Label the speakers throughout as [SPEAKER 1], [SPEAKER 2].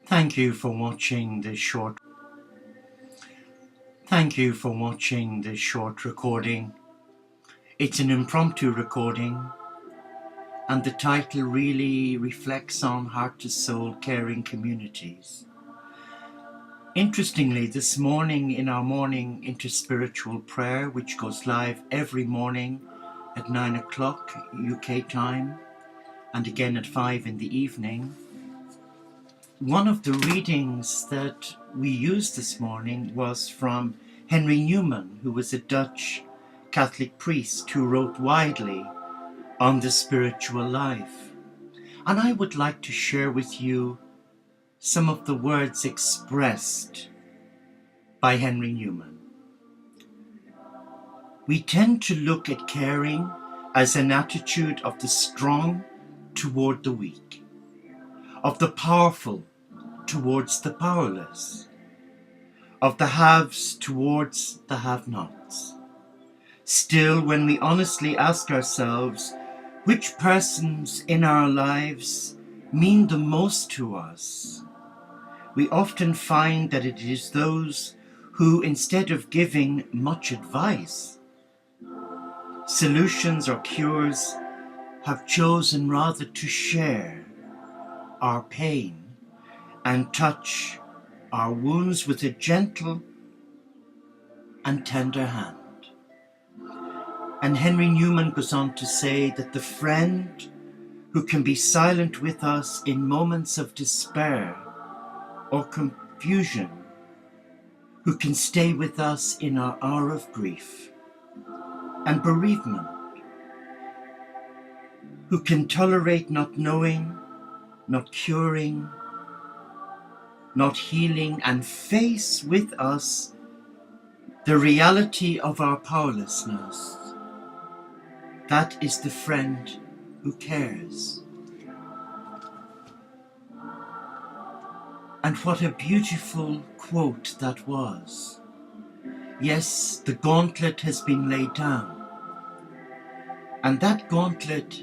[SPEAKER 1] Thank you for watching this short recording. It's an impromptu recording, and the title really reflects on heart to soul caring communities. Interestingly, this morning in our morning interspiritual prayer, which goes live every morning at 9 o'clock UK time and again at 5 in the evening, one of the readings that we used this morning was from Henry Newman, who was a Dutch Catholic priest who wrote widely on the spiritual life. And I would like to share with you some of the words expressed by Henry Newman. We tend to look at caring as an attitude of the strong toward the weak, of the powerful towards the powerless, of the haves towards the have-nots. Still, when we honestly ask ourselves which persons in our lives mean the most to us, we often find that it is those who, instead of giving much advice, solutions or cures, have chosen rather to share our pain and touch our wounds with a gentle and tender hand. And Henry Newman goes on to say that the friend who can be silent with us in moments of despair or confusion, who can stay with us in our hour of grief and bereavement, who can tolerate not knowing, not curing, not healing, and face with us the reality of our powerlessness. That is the friend who cares. And what a beautiful quote that was. Yes, the gauntlet has been laid down. And that gauntlet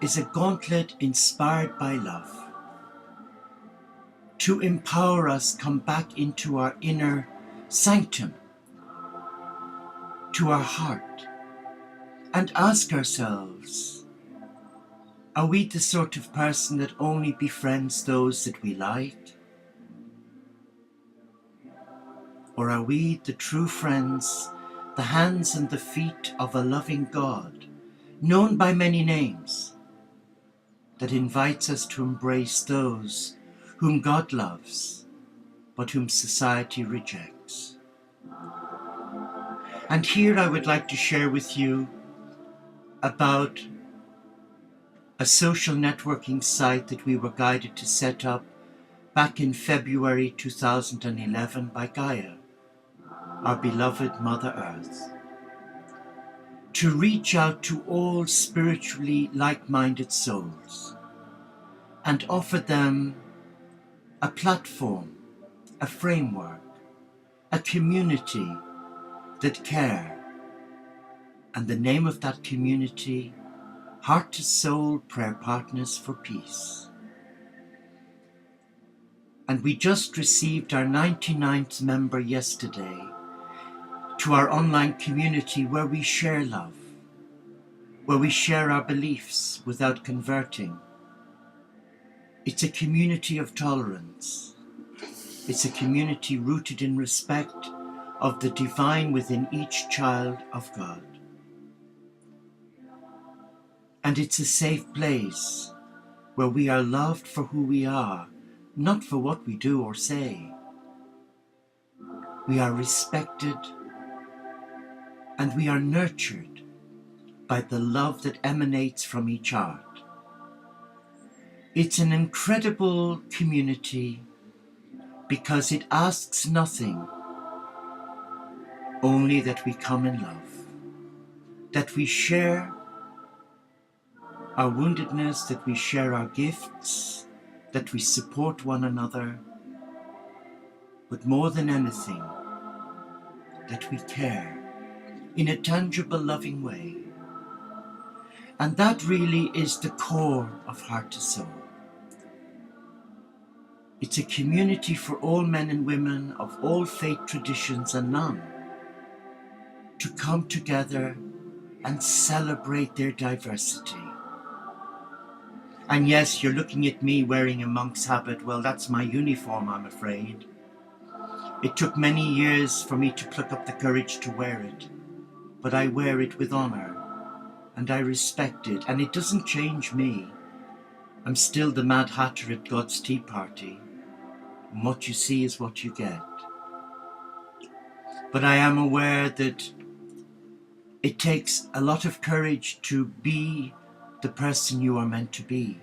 [SPEAKER 1] is a gauntlet inspired by love, to empower us come back into our inner sanctum, to our heart, and ask ourselves, are we the sort of person that only befriends those that we like? Or are we the true friends, the hands and the feet of a loving God, known by many names, that invites us to embrace those whom God loves, but whom society rejects? And here I would like to share with you about a social networking site that we were guided to set up back in February 2011 by Gaia, our beloved Mother Earth, to reach out to all spiritually like-minded souls and offer them a platform, a framework, a community that care. And the name of that community, Heart to Soul Prayer Partners for Peace. And we just received our 99th member yesterday to our online community where we share love, where we share our beliefs without converting. It's a community of tolerance. It's a community rooted in respect of the divine within each child of God. And it's a safe place where we are loved for who we are, not for what we do or say. We are respected and we are nurtured by the love that emanates from each heart. It's an incredible community because it asks nothing, only that we come in love, that we share our woundedness, that we share our gifts, that we support one another, but more than anything, that we care in a tangible, loving way. And that really is the core of Heart to Soul. It's a community for all men and women of all faith traditions and none to come together and celebrate their diversity. And yes, you're looking at me wearing a monk's habit. Well, that's my uniform, I'm afraid. It took many years for me to pluck up the courage to wear it, but I wear it with honor, and I respect it, and it doesn't change me. I'm still the Mad Hatter at God's Tea Party, and what you see is what you get. But I am aware that it takes a lot of courage to be the person you are meant to be,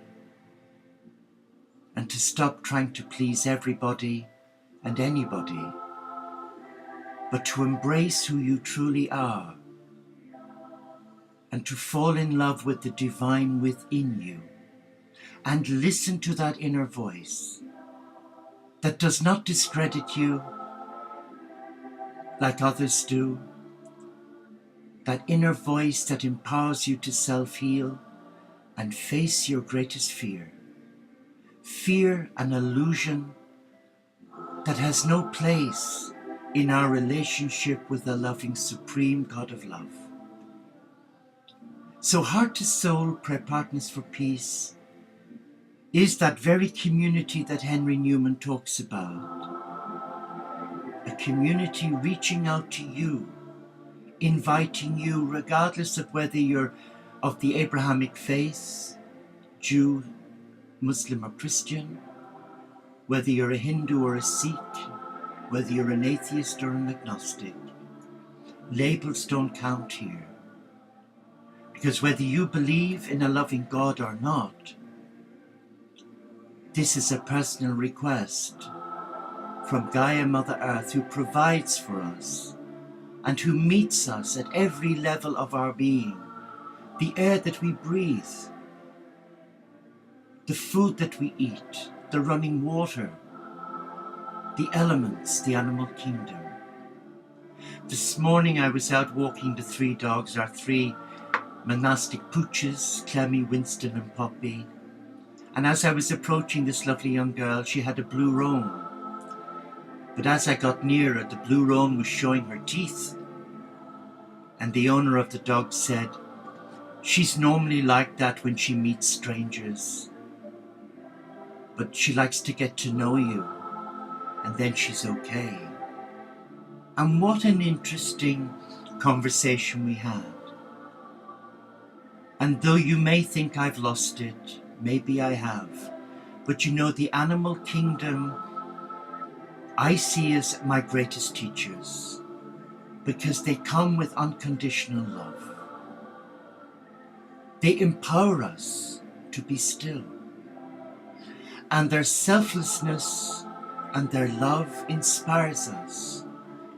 [SPEAKER 1] and to stop trying to please everybody and anybody, but to embrace who you truly are, and to fall in love with the divine within you, and listen to that inner voice that does not discredit you like others do, that inner voice that empowers you to self-heal and face your greatest fear. Fear, an illusion that has no place in our relationship with the loving supreme God of love. So Heart to Soul Prayer Partners for Peace is that very community that Henry Newman talks about. A community reaching out to you, inviting you, regardless of whether you're of the Abrahamic faith, Jew, Muslim or Christian, whether you're a Hindu or a Sikh, whether you're an atheist or an agnostic. Labels don't count here. Because whether you believe in a loving God or not, this is a personal request from Gaia Mother Earth, who provides for us and who meets us at every level of our being. The air that we breathe, the food that we eat, the running water, the elements, the animal kingdom. This morning I was out walking the three dogs, our three monastic pooches, Clemmy, Winston and Poppy. And as I was approaching this lovely young girl, she had a blue roan. But as I got nearer, the blue roan was showing her teeth. And the owner of the dog said, "She's normally like that when she meets strangers. But she likes to get to know you, and then she's okay." And what an interesting conversation we had. And though you may think I've lost it, maybe I have, but you know, the animal kingdom I see as my greatest teachers, because they come with unconditional love. They empower us to be still. And their selflessness and their love inspires us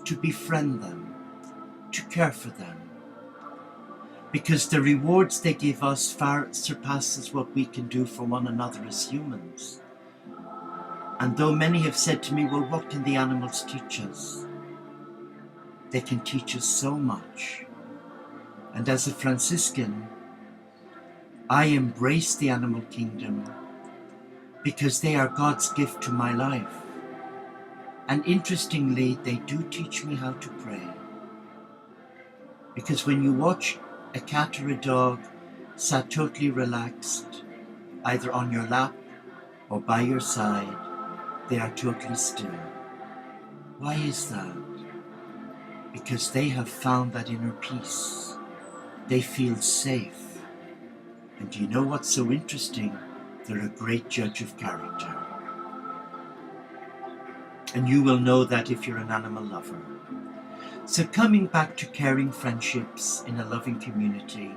[SPEAKER 1] to befriend them, to care for them. Because the rewards they give us far surpasses what we can do for one another as humans. And though many have said to me, well, what can the animals teach us? They can teach us so much. And as a Franciscan, I embrace the animal kingdom because they are God's gift to my life. And interestingly, they do teach me how to pray. Because when you watch a cat or a dog sat totally relaxed, either on your lap or by your side, they are totally still. Why is that? Because they have found that inner peace. They feel safe. And do you know what's so interesting? They're a great judge of character. And you will know that if you're an animal lover. So coming back to caring friendships in a loving community,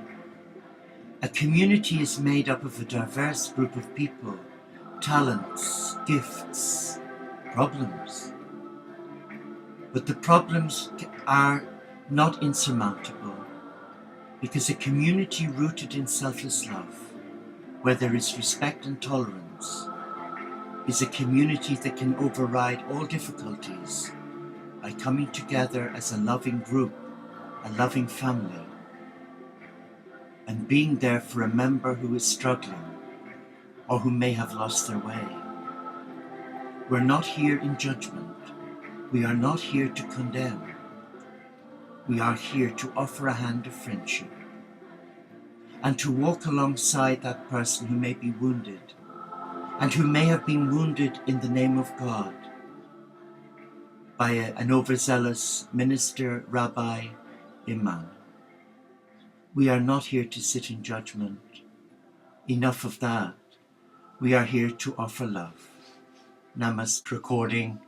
[SPEAKER 1] a community is made up of a diverse group of people, talents, gifts, problems. But the problems are not insurmountable, because a community rooted in selfless love, where there is respect and tolerance, is a community that can override all difficulties by coming together as a loving group, a loving family, and being there for a member who is struggling or who may have lost their way. We're not here in judgment. We are not here to condemn. We are here to offer a hand of friendship and to walk alongside that person who may be wounded and who may have been wounded in the name of God by an overzealous minister, rabbi, imam. We are not here to sit in judgment. Enough of that. We are here to offer love. Namaste. Recording